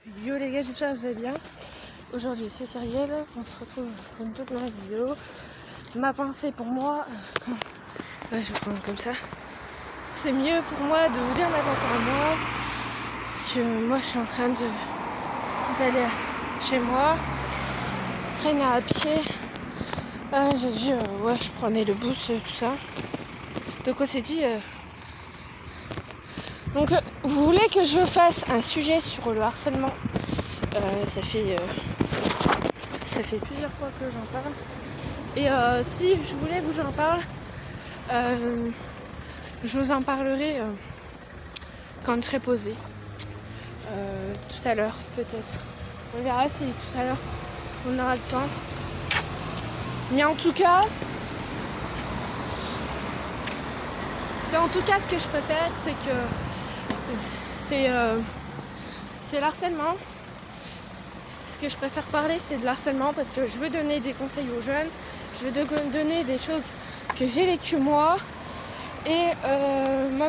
Yo les gars, j'espère que vous allez bien. Aujourd'hui c'est Cyrielle, on se retrouve pour une toute nouvelle vidéo. Ma pensée pour moi, je vais prendre comme ça. C'est mieux pour moi de vous dire ma pensée à moi. Parce que moi je suis en train d'aller chez moi, traîner à pied. J'ai dit je prenais le bus, tout ça. Donc on s'est dit vous voulez que je fasse un sujet sur le harcèlement. Ça fait plusieurs fois que j'en parle. Et si je voulais vous en parler, je vous en parlerai quand je serai posée. Tout à l'heure, peut-être. On verra si tout à l'heure on aura le temps. Mais en tout cas, ce que je préfère, c'est que c'est l'harcèlement. Ce que je préfère parler, c'est de l'harcèlement parce que je veux donner des conseils aux jeunes. Je veux donner des choses que j'ai vécues moi. Et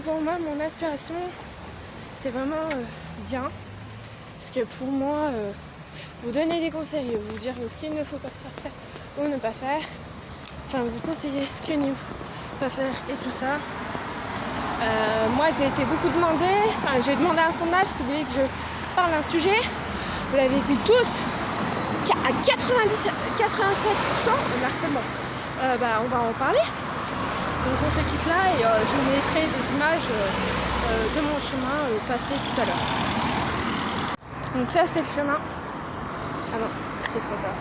pour moi, mon aspiration, c'est vraiment bien. Parce que pour moi, vous donner des conseils, vous dire ce qu'il ne faut pas faire ou ne pas faire. Enfin, vous conseiller ce qu'il ne faut pas faire et tout ça. Moi, j'ai été beaucoup demandée. Enfin, j'ai demandé un sondage si vous voulez que je parle d'un sujet. Vous l'avez dit tous, à 87% de harcèlement. On va en parler. Donc on se quitte là et je vous mettrai des images de mon chemin passé tout à l'heure. Donc là c'est le chemin. Ah non, c'est trop tard.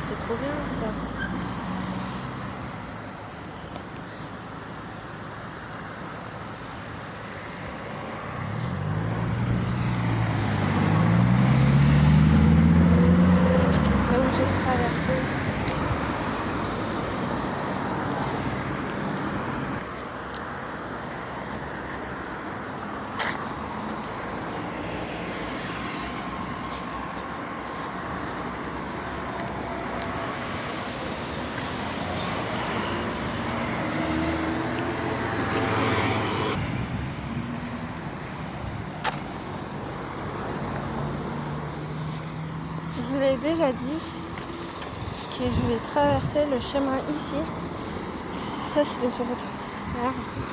C'est trop bien ça. Je vous l'ai déjà dit que je vais traverser le chemin ici. Ça c'est l'autoroute. C'est la route.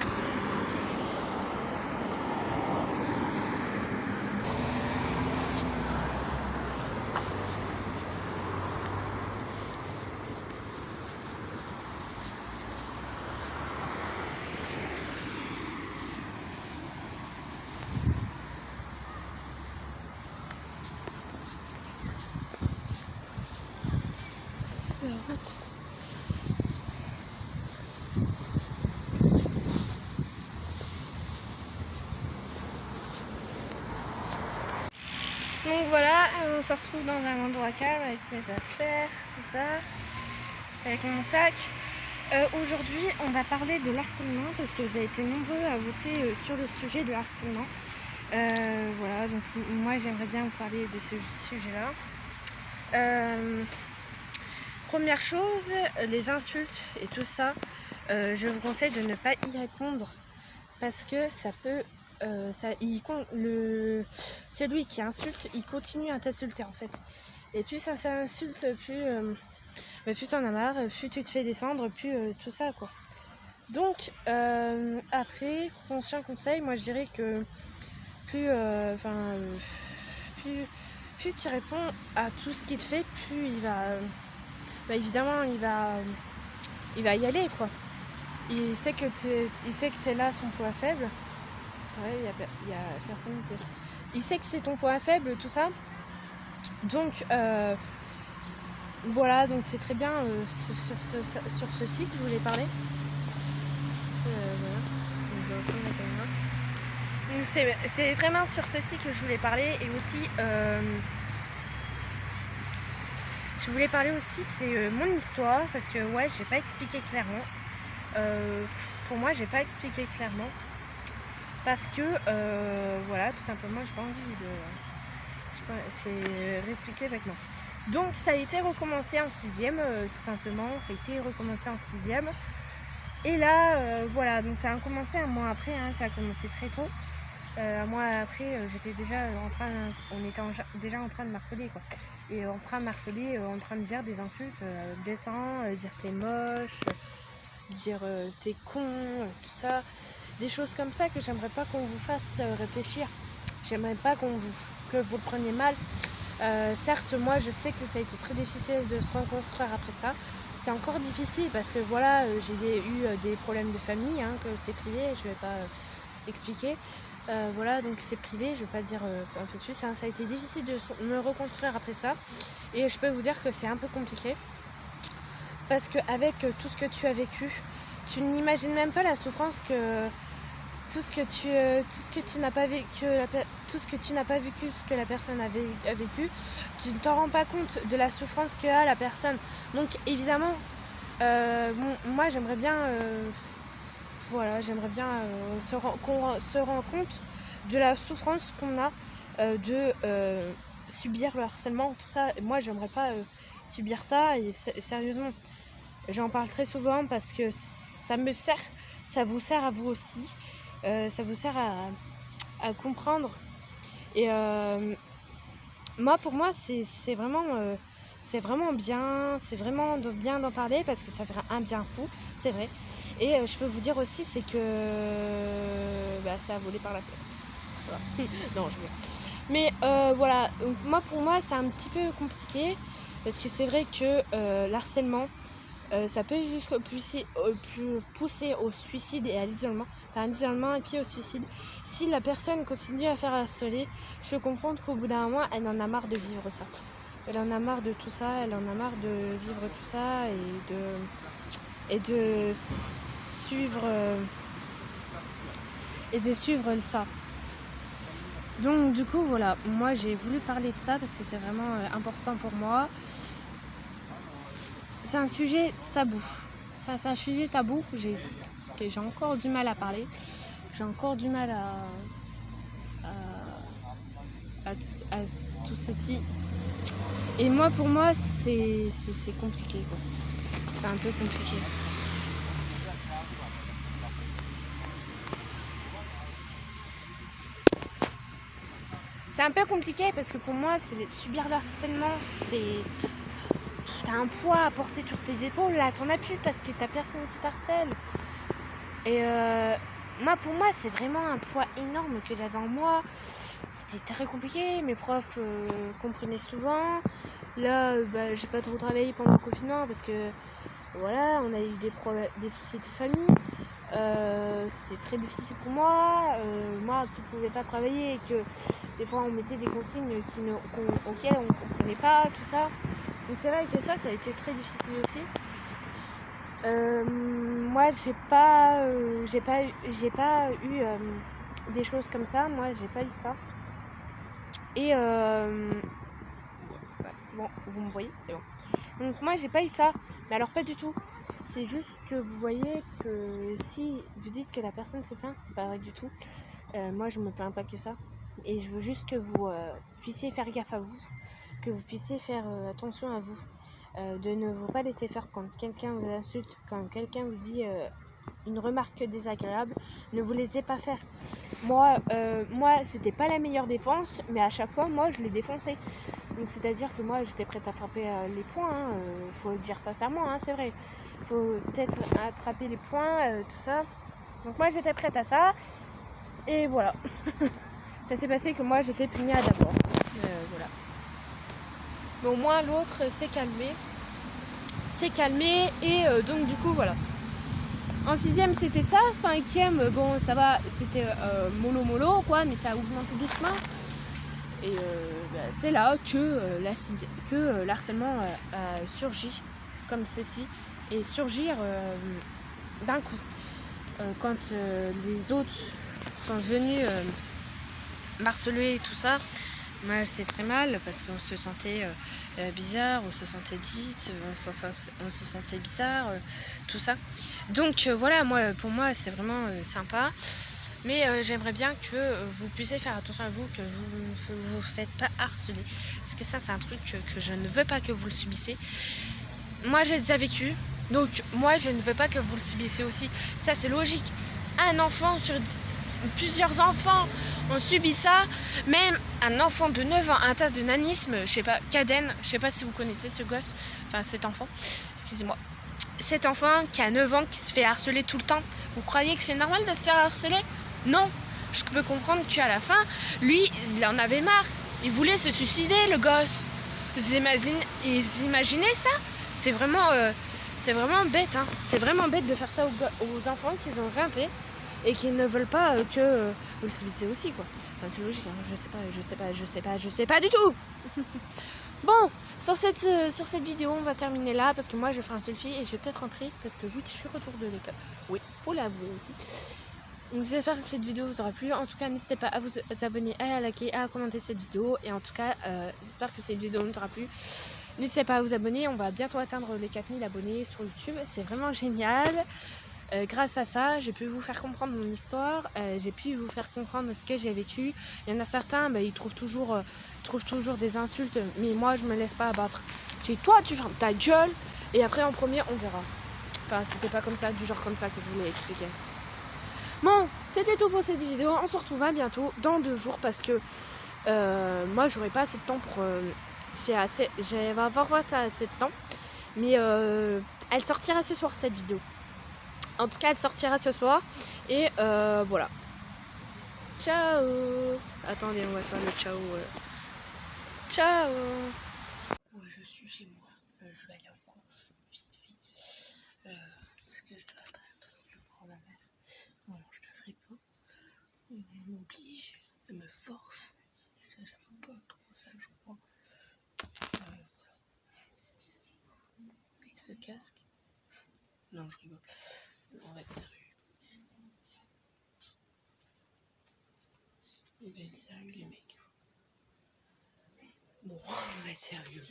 Donc voilà, on se retrouve dans un endroit calme avec mes affaires, tout ça, avec mon sac. Aujourd'hui, on va parler de l'harcèlement parce que vous avez été nombreux à voter sur le sujet de harcèlement. Voilà, donc moi j'aimerais bien vous parler de ce sujet-là. Première chose, les insultes et tout ça, je vous conseille de ne pas y répondre parce que ça peut... celui qui insulte, il continue à t'insulter en fait. Et plus ça insulte, plus t'en as marre, plus tu te fais descendre, plus tout ça quoi. Donc après, conscient conseil, moi je dirais que plus tu réponds à tout ce qu'il fait, plus il va évidemment il va y aller quoi. Il sait que t'es là son point faible. Ouais, il y a personne. Il sait que c'est ton point faible, tout ça. Donc voilà, donc c'est très bien sur ceci que je voulais parler. Donc c'est vraiment sur ceci que je voulais parler. Et aussi je voulais parler aussi, c'est mon histoire. Parce que ouais, j'ai pas expliqué clairement. Pour moi, j'ai pas expliqué clairement. Parce que voilà, tout simplement, j'ai pas envie de... c'est réexpliquer maintenant. Donc ça a été recommencé en 6ème, tout simplement. Ça a été recommencé en 6ème. Et là, voilà, donc ça a commencé un mois après, hein, ça a commencé très tôt. Un mois après, j'étais déjà on était déjà en train de marceler, quoi. Et en train de marceler, en train de dire des insultes, descends, dire t'es moche, dire t'es con, tout ça. Des choses comme ça que j'aimerais pas qu'on vous fasse réfléchir. J'aimerais pas que vous le preniez mal. Certes, moi je sais que ça a été très difficile de se reconstruire après ça. C'est encore difficile parce que voilà, j'ai eu des problèmes de famille, hein, que c'est privé, je vais pas expliquer. Voilà, donc c'est privé, je vais pas dire un peu plus, hein. Ça a été difficile de me reconstruire après ça. Et je peux vous dire que c'est un peu compliqué. Parce qu'avec tout ce que tu as vécu, tu n'imagines même pas la souffrance que tout ce que tu n'as pas vécu, ce que la personne a vécu, tu ne t'en rends pas compte de la souffrance qu'a la personne. Donc évidemment, moi j'aimerais bien, qu'on se rende compte de la souffrance qu'on a de subir le harcèlement, tout ça. Moi j'aimerais pas subir ça, et sérieusement, j'en parle très souvent parce que ça me sert, ça vous sert à vous aussi. Ça vous sert à comprendre. Et moi, pour moi, c'est vraiment bien d'en parler parce que ça fait un bien fou, c'est vrai. Et je peux vous dire aussi, c'est que c'est à voler par la fenêtre. Voilà. Non, je veux. Mais voilà, donc, pour moi, c'est un petit peu compliqué parce que c'est vrai que l'harcèlement, ça peut juste pousser au suicide et à l'isolement, enfin à l'isolement et puis au suicide. Si la personne continue à faire harceler, je peux comprendre qu'au bout d'un moment, elle en a marre de vivre ça. Elle en a marre de tout ça, elle en a marre de vivre tout ça et de suivre ça. Donc du coup, voilà, moi j'ai voulu parler de ça parce que c'est vraiment important pour moi. C'est un sujet tabou. Enfin, c'est un sujet tabou que j'ai encore du mal à parler. J'ai encore du mal à tout ceci. Et moi, pour moi, c'est compliqué, quoi. C'est un peu compliqué. C'est un peu compliqué parce que pour moi, subir le harcèlement, t'as un poids à porter sur tes épaules, là, t'en as plus parce que t'as personne qui t'harcèle. Et pour moi, c'est vraiment un poids énorme que j'avais en moi. C'était très compliqué, mes profs comprenaient souvent. Là, j'ai pas trop travaillé pendant le confinement parce que voilà, on a eu des soucis de famille. C'était très difficile pour moi. Moi qui ne pouvais pas travailler et que des fois on mettait des consignes auxquelles on ne comprenait pas, tout ça. Donc c'est vrai que ça a été très difficile aussi. Moi j'ai pas eu des choses comme ça. Moi j'ai pas eu ça. Et c'est bon, vous me voyez, c'est bon. Donc moi j'ai pas eu ça, mais alors pas du tout. C'est juste que vous voyez que si vous dites que la personne se plaint, c'est pas vrai du tout. Moi je me plains pas que ça. Et je veux juste que vous puissiez faire gaffe à vous, que vous puissiez faire attention à vous, de ne vous pas laisser faire quand quelqu'un vous insulte, quand quelqu'un vous dit une remarque désagréable, ne vous laissez pas faire. Moi c'était pas la meilleure défense, mais à chaque fois moi je l'ai défoncé. Donc c'est-à-dire que moi j'étais prête à frapper les poings, faut le dire sincèrement, c'est vrai. Il faut peut-être attraper les poings, tout ça. Donc moi j'étais prête à ça. Et voilà. Ça s'est passé que moi j'étais punie d'abord. Voilà. Mais au moins l'autre s'est calmé. Et donc du coup voilà. En 6ème c'était ça, 5ème bon ça va, c'était mollo quoi, mais ça a augmenté doucement. Et c'est là que l'harcèlement a surgi comme ceci, et surgir d'un coup. Quand les autres sont venus m'harceler et tout ça, moi c'était très mal parce qu'on se sentait bizarre, on se sentait on se sentait bizarre, tout ça. Donc voilà, pour moi c'est vraiment sympa. Mais j'aimerais bien que vous puissiez faire attention à vous, que vous ne vous faites pas harceler. Parce que ça, c'est un truc que je ne veux pas que vous le subissiez. Moi, j'ai déjà vécu. Donc moi je ne veux pas que vous le subissiez aussi. Ça c'est logique. Un enfant sur plusieurs enfants ont subi ça. Même un enfant de 9 ans atteint de nanisme, je sais pas, Kaden, je sais pas si vous connaissez ce gosse, enfin cet enfant, excusez-moi. Cet enfant qui a 9 ans qui se fait harceler tout le temps. Vous croyez que c'est normal de se faire harceler? Non. Je peux comprendre qu'à la fin, lui, il en avait marre. Il voulait se suicider, le gosse. Vous imaginez ça? C'est vraiment bête. Hein. C'est vraiment bête de faire ça aux enfants qui n'ont rien fait et qui ne veulent pas que vous le subissiez aussi, quoi. Enfin, c'est logique. Hein. Je sais pas du tout. Bon, sur cette vidéo, on va terminer là parce que moi, je ferai un selfie et je vais peut-être rentrer parce que oui, je suis retour de l'école. Oui, faut l'avouer aussi. Donc j'espère que cette vidéo vous aura plu. En tout cas, n'hésitez pas à vous abonner, à liker, à commenter cette vidéo. Et en tout cas, j'espère que cette vidéo vous aura plu. N'hésitez pas à vous abonner. On va bientôt atteindre les 4000 abonnés sur YouTube. C'est vraiment génial. Grâce à ça, j'ai pu vous faire comprendre mon histoire. J'ai pu vous faire comprendre ce que j'ai vécu. Il y en a certains, ils trouvent toujours des insultes. Mais moi, je me laisse pas abattre. J'ai toi, tu fermes ta gueule. Et après, en premier, on verra. Enfin, c'était pas comme ça, du genre comme ça que je voulais expliquer. Bon, c'était tout pour cette vidéo. On se retrouve bientôt dans 2 jours parce que moi j'aurai pas assez de temps pour. Je vais avoir pas assez de temps. Mais elle sortira ce soir cette vidéo. En tout cas, elle sortira ce soir. Et voilà. Ciao. Attendez, on va faire le ciao. Ciao. Ouais, je suis chez moi. Je vais aller en course vite fait. Parce que je dois attendre pour ma mère. Non, je te ferai pas. Elle m'oblige, elle me force. Ça, j'aime pas trop ça, je crois. Avec ce casque. Non, je rigole. On va être sérieux. On va être sérieux, les mecs. Bon, on va être sérieux.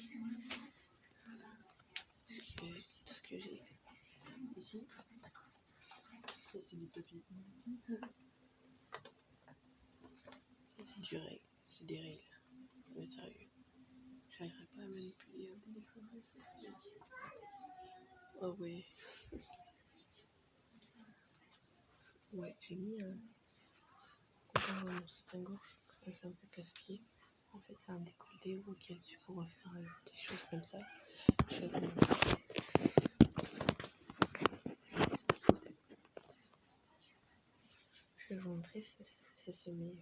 Tout ce que j'ai fait ici, ça c'est des papiers. Ça c'est du règle. C'est des règles. Mais sérieux. J'arriverai pas à manipuler un téléphone comme ça. Oh ouais. Ouais, j'ai mis un compagnon dans mon soutien-gorge, ça c'est un peu casse-pied. En fait, c'est un décolleté auquel tu pourras faire des choses comme ça. Je vais vous montrer. Je vais vous montrer, c'est semé.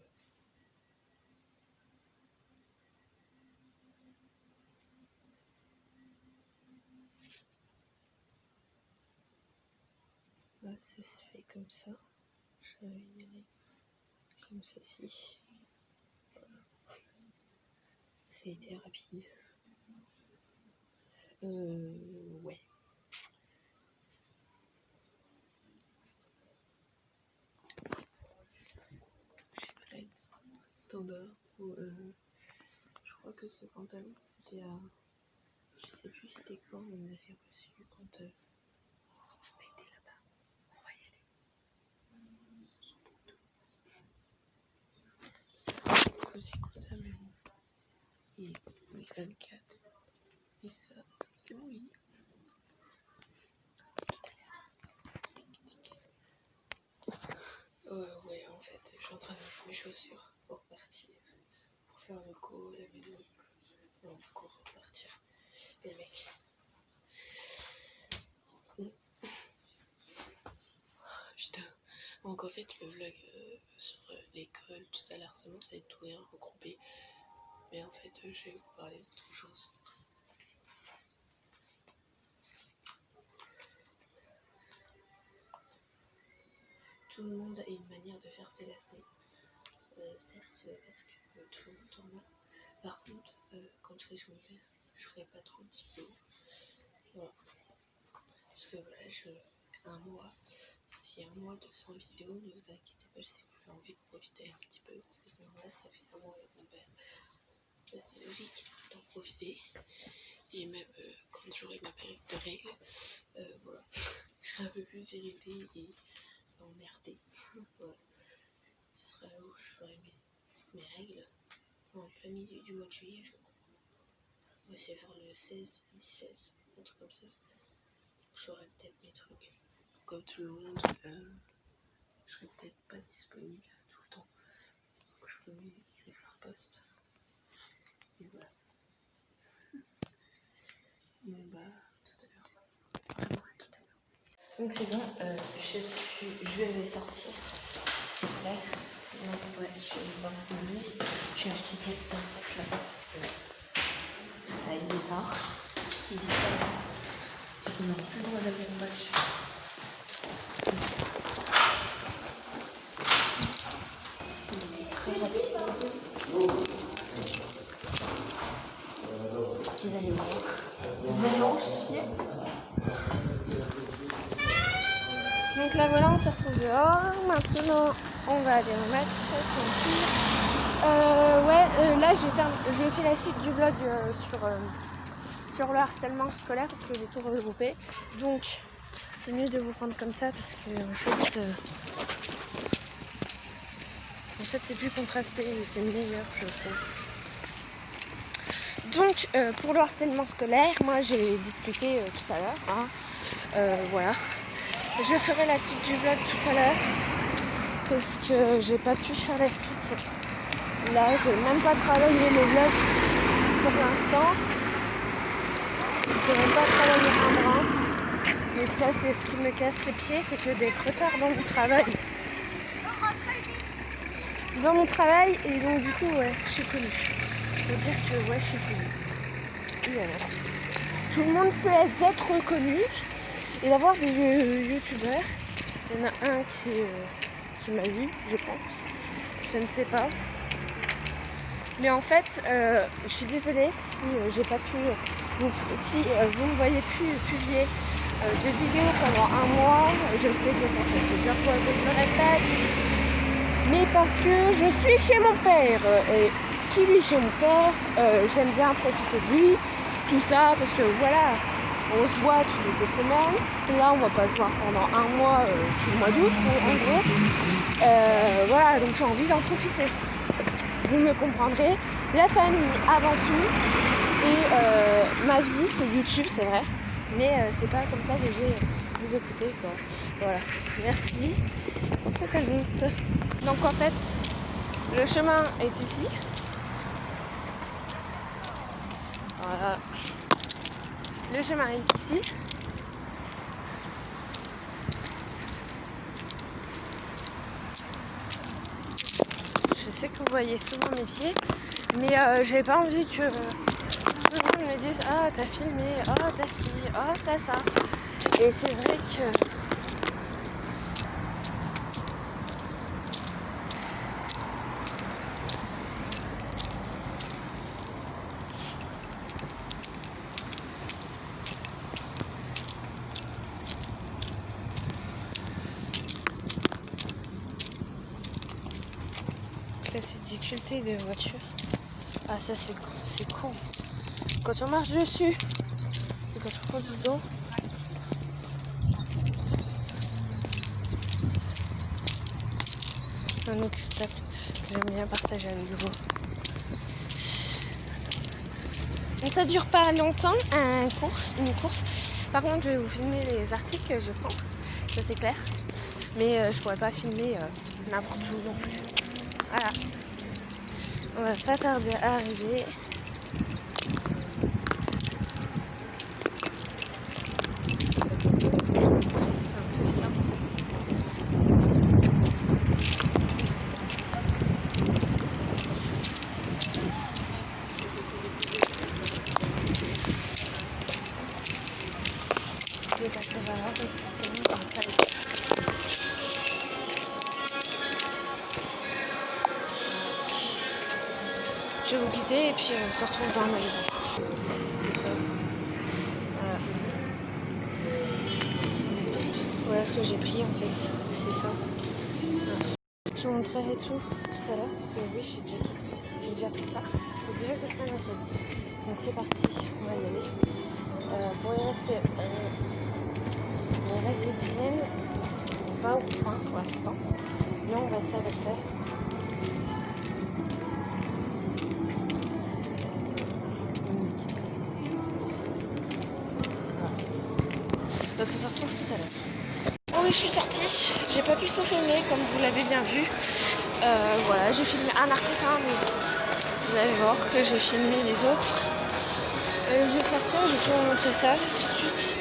Là, ça se fait comme ça. Je vais y aller comme ceci. Voilà. Ça a été rapide. Ouais. Je suis prête. Standard. Je crois que ce pantalon, c'était à... Je sais plus c'était quand on l'avait reçu quand on était là-bas. On va y aller. C'est comme ça, mais bon. Il est 24. Et ça, c'est oui. Ouais, en fait, je suis en train de mettre mes chaussures pour partir. Pour faire le cours, la maison. Non, du coup, repartir. Et le mec. Putain. Donc en fait, le vlog sur l'école, tout ça, l'harcèlement, ça va être tout et regroupé. Mais en fait, je vais vous parler d'autre chose. Tout le monde a une manière de faire ses lacets. Certes, parce que tout le monde en a. Par contre, quand je serai chez mon père, je ferai pas trop de vidéos. Voilà. Parce que voilà, si un mois de 100 vidéos, ne vous inquiétez pas, si vous avez envie de profiter un petit peu, parce que c'est normal, ça fait un mois avec mon père. C'est logique d'en profiter. Et même quand j'aurai ma période de règles, voilà, je serai un peu plus irritée et emmerdée. Voilà. Ce sera là où je ferai mes règles. En plein milieu du mois de juillet, je crois. Moi, c'est vers le 16, 17, un truc comme ça. j'aurai peut-être mes trucs. Comme tout le monde, je serai peut-être pas disponible tout le temps. Donc je peux m'écrire par poste. Et voilà. Mais bah, tout à l'heure. Vraiment à tout à l'heure. Donc c'est bon, je vais sortir. C'est clair. Donc ouais, je vais voir une nuit. J'ai acheté quelques sacs là-bas parce que il est tard. Qui dit ça, on n'a plus le droit d'aller en voiture. Il est très rapide. Vous allez voir. Vous allez en chier. Donc là voilà, on se retrouve dehors. Maintenant, on va aller au match tranquille. Là j'ai fait la suite du vlog sur le harcèlement scolaire parce que j'ai tout regroupé. Donc c'est mieux de vous prendre comme ça parce que en fait c'est plus contrasté et c'est meilleur je trouve. Donc pour le harcèlement scolaire, moi j'ai discuté tout à l'heure. Voilà. Je ferai la suite du vlog tout à l'heure parce que j'ai pas pu faire la suite. Là, j'ai même pas travaillé le vlog pour l'instant. J'ai même pas travaillé un brin. Et ça, c'est ce qui me casse les pieds, c'est que d'être retard dans mon travail. Et donc du coup, ouais, je suis connue. Faut dire que ouais, je suis connue. Et alors, tout le monde peut être reconnu. Et d'avoir des youtubeurs, il y en a un qui m'a vu, je pense, je ne sais pas. Mais en fait, je suis désolée si j'ai pas pu, si vous ne voyez plus publier de vidéos pendant un mois. Je sais que ça fait plusieurs fois que je me répète, mais parce que je suis chez mon père. Et qui dit chez mon père, j'aime bien profiter de lui, tout ça, parce que voilà. On se voit toutes les 2 semaines. Là, on va pas se voir pendant un mois, tout le mois d'août, en gros. Voilà, donc j'ai envie d'en profiter. Vous me comprendrez. La famille avant tout. Et ma vie, c'est YouTube, c'est vrai. Mais c'est pas comme ça que je vais vous écouter, quoi. Voilà. Merci pour cette annonce. Donc en fait, le chemin est ici. Voilà. Le chemin est ici. Je sais que vous voyez souvent mes pieds, mais j'ai pas envie que tout le monde me dise ah t'as filmé, ah t'as ci, ah t'as ça. Et c'est vrai que là c'est difficulté de voiture. Ah ça c'est con. Quand on marche dessus et quand on prend du dos. Un obstacle que j'aime bien partager à nouveau. Mais ça dure pas longtemps une course. Par contre je vais vous filmer les articles que je prends, ça c'est clair. Mais je pourrais pas filmer n'importe où non plus. Voilà. On va pas tarder à arriver. C'est un peu ça en fait. Je vais passer par là parce que sinon ça va pas. Je vais vous quitter et puis on se retrouve dans le magasin. C'est ça. Voilà. Voilà ce que j'ai pris en fait. C'est ça. Voilà. Je vous montrerai tout à l'heure parce que oui, j'ai déjà pris ça. Faut déjà que je prenne ma tête. Donc c'est parti, on va y aller. Pour les règles d'hygiène, c'est pas au point pour l'instant. Mais on va ça faire. De toute on se retrouve tout à l'heure. Oh oui, je suis sortie. J'ai pas pu tout filmer comme vous l'avez bien vu. Voilà, j'ai filmé un article, hein, mais vous allez voir que j'ai filmé les autres. Je vais sortir, je vais tout vous montrer ça tout de suite.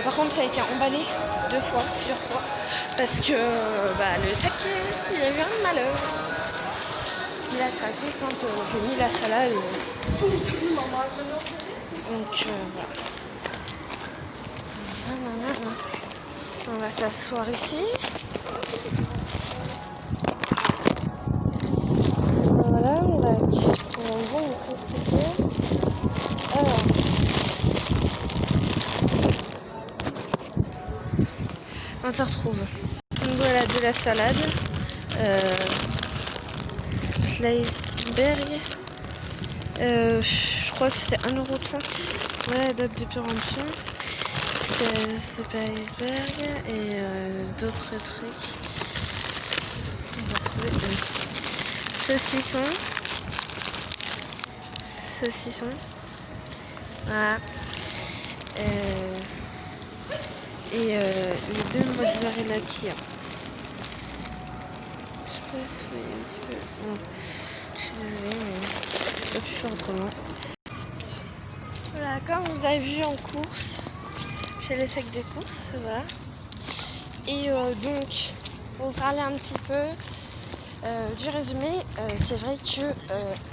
Par contre, ça a été emballé plusieurs fois, parce que le sac, il a eu un malheur. Il a craqué quand j'ai mis la salade. Donc voilà. On va s'asseoir ici. Voilà, on va vous montrer ce que c'est. Alors. On se retrouve. Donc voilà de la salade. Sliceberg. Je crois que c'était 1,5€. Voilà, date de péremption. C'est pas iceberg. Et d'autres trucs. On va trouver saucisson. Voilà. Et les deux mozzarella qu'il y a. Je sais pas si vous voyez un petit peu. Bon, je suis désolée, mais je peux pas pu faire autrement. Voilà, comme vous avez vu en course, chez les sacs de course, voilà. Et donc, pour vous parler un petit peu du résumé, c'est vrai que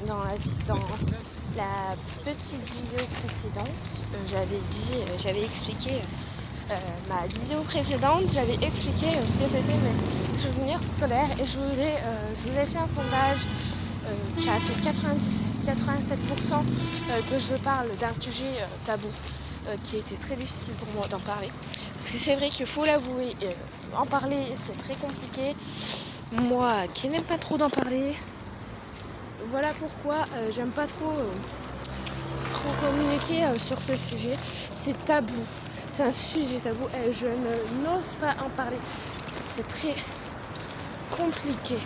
dans la petite vidéo précédente, j'avais expliqué ma vidéo précédente, j'avais expliqué ce que c'était mes souvenirs scolaires et je vous ai fait un sondage qui a fait 87% que je parle d'un sujet tabou qui était très difficile pour moi d'en parler. Parce que c'est vrai qu'il faut l'avouer, en parler c'est très compliqué. Moi qui n'aime pas trop d'en parler, voilà pourquoi j'aime pas trop communiquer sur ce sujet. C'est tabou. C'est un sujet tabou et je n'ose pas en parler. C'est très compliqué.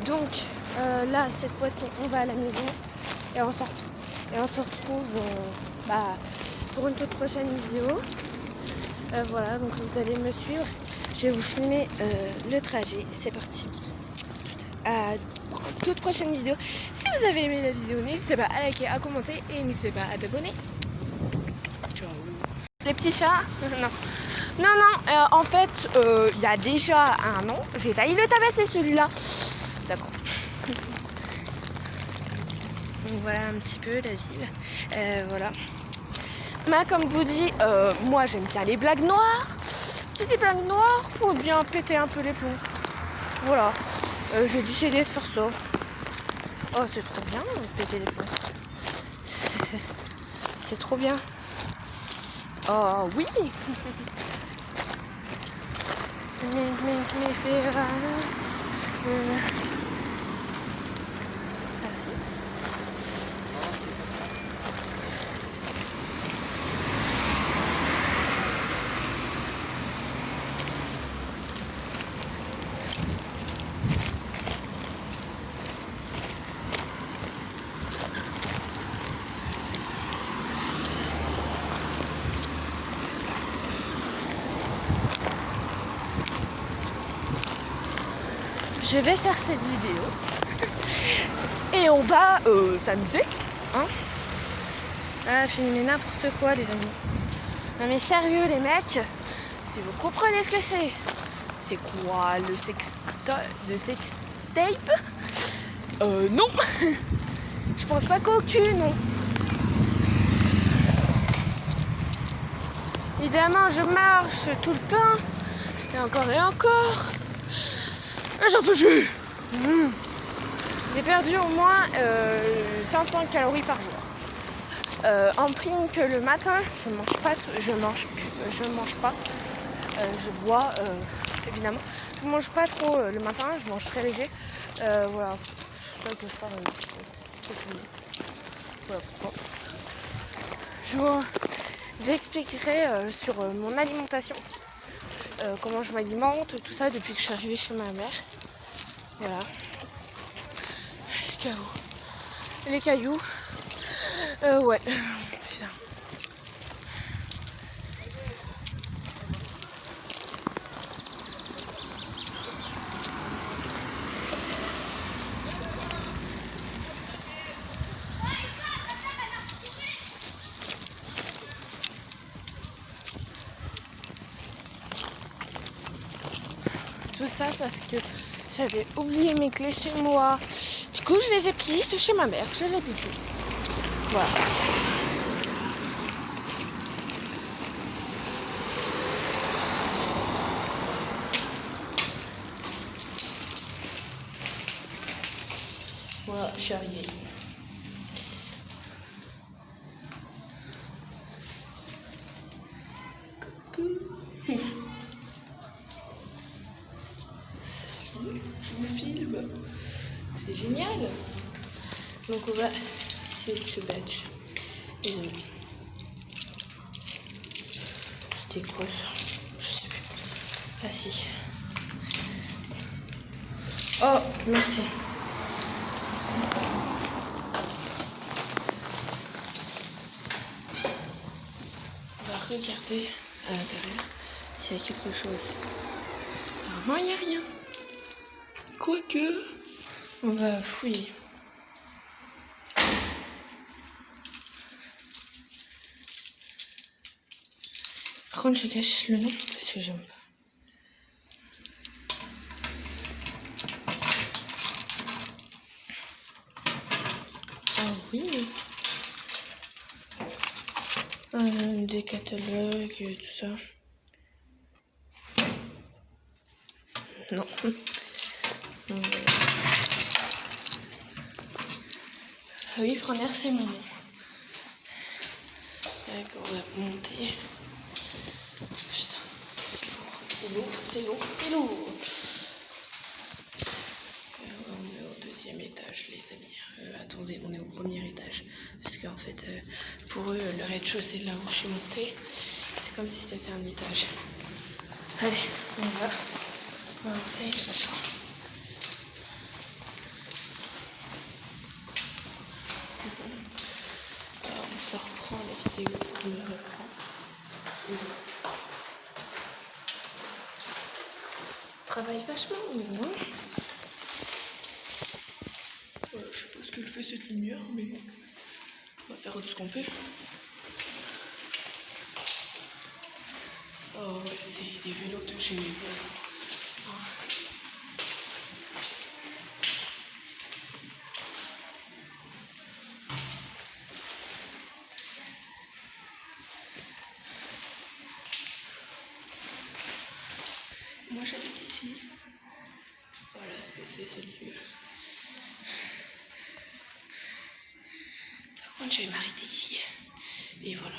Donc là, cette fois-ci, on va à la maison et on se retrouve pour une toute prochaine vidéo. Voilà, donc vous allez me suivre. Je vais vous filmer le trajet. C'est parti. À une toute prochaine vidéo. Si vous avez aimé la vidéo, n'hésitez pas à liker, à commenter et n'hésitez pas à t'abonner. Les petits chats, non, en fait, il y a déjà un an, j'ai failli le tabasser celui-là. D'accord. Donc voilà un petit peu la ville. Voilà. Mais comme je vous dis, moi j'aime bien les blagues noires. Qui dit blagues noires, faut bien péter un peu les plombs. Voilà. J'ai décidé de faire ça. Oh, c'est trop bien, péter les plombs. C'est trop bien. Oh oui. Mais faire je vais faire cette vidéo et on va s'amuser, hein. Ah, filmer n'importe quoi, les amis. Non mais sérieux, les mecs, si vous comprenez ce que c'est quoi le sextape? Non. Je pense pas qu'aucune, non. Évidemment, je marche tout le temps et encore. J'en peux plus. J'ai perdu au moins 500 calories par jour. En prime que le matin, je mange pas, je bois évidemment. Je mange pas trop le matin, je mange très léger. Voilà, c'est ça que je parle. Voilà pourquoi. Je vous expliquerai sur mon alimentation, comment je m'alimente, tout ça depuis que je suis arrivée chez ma mère. Voilà. Les cailloux. Ouais. Putain. peu sale parce que j'avais oublié mes clés chez moi. Du coup, je les ai pris de chez ma mère. Je les ai piquées. Voilà. Voilà, je suis arrivée. Coucou. Salut, je vous filme. C'est génial. Donc on va utiliser ce badge. Désolée. C'était quoi ça? Je sais plus. Ah si. Oh, merci. On va regarder à l'intérieur s'il y a quelque chose. Apparemment, il n'y a rien. Quoique, on va fouiller. Par contre, je cache le nom parce que j'aime pas. Ah oui. Des catalogues, tout ça. Non. Ah oui, Franair, c'est mon nom. D'accord, on va monter. Putain, c'est lourd, c'est lourd, c'est lourd. On est au 2e étage, les amis. Attendez, on est au 1er étage. Parce qu'en fait, pour eux, le rez-de-chaussée, là où je suis montée, c'est comme si c'était un étage. Allez, on va monter. Alors, on se reprend la vidéo, on me reprend. Travaille vachement, mais non. Je sais pas ce qu'elle fait cette lumière, mais on va faire ce qu'on peut. Oh ouais, c'est des vélos de chez mes vélos. Moi j'habite ici. Voilà ce que c'est ce lieu. Par contre je vais m'arrêter ici. Et voilà.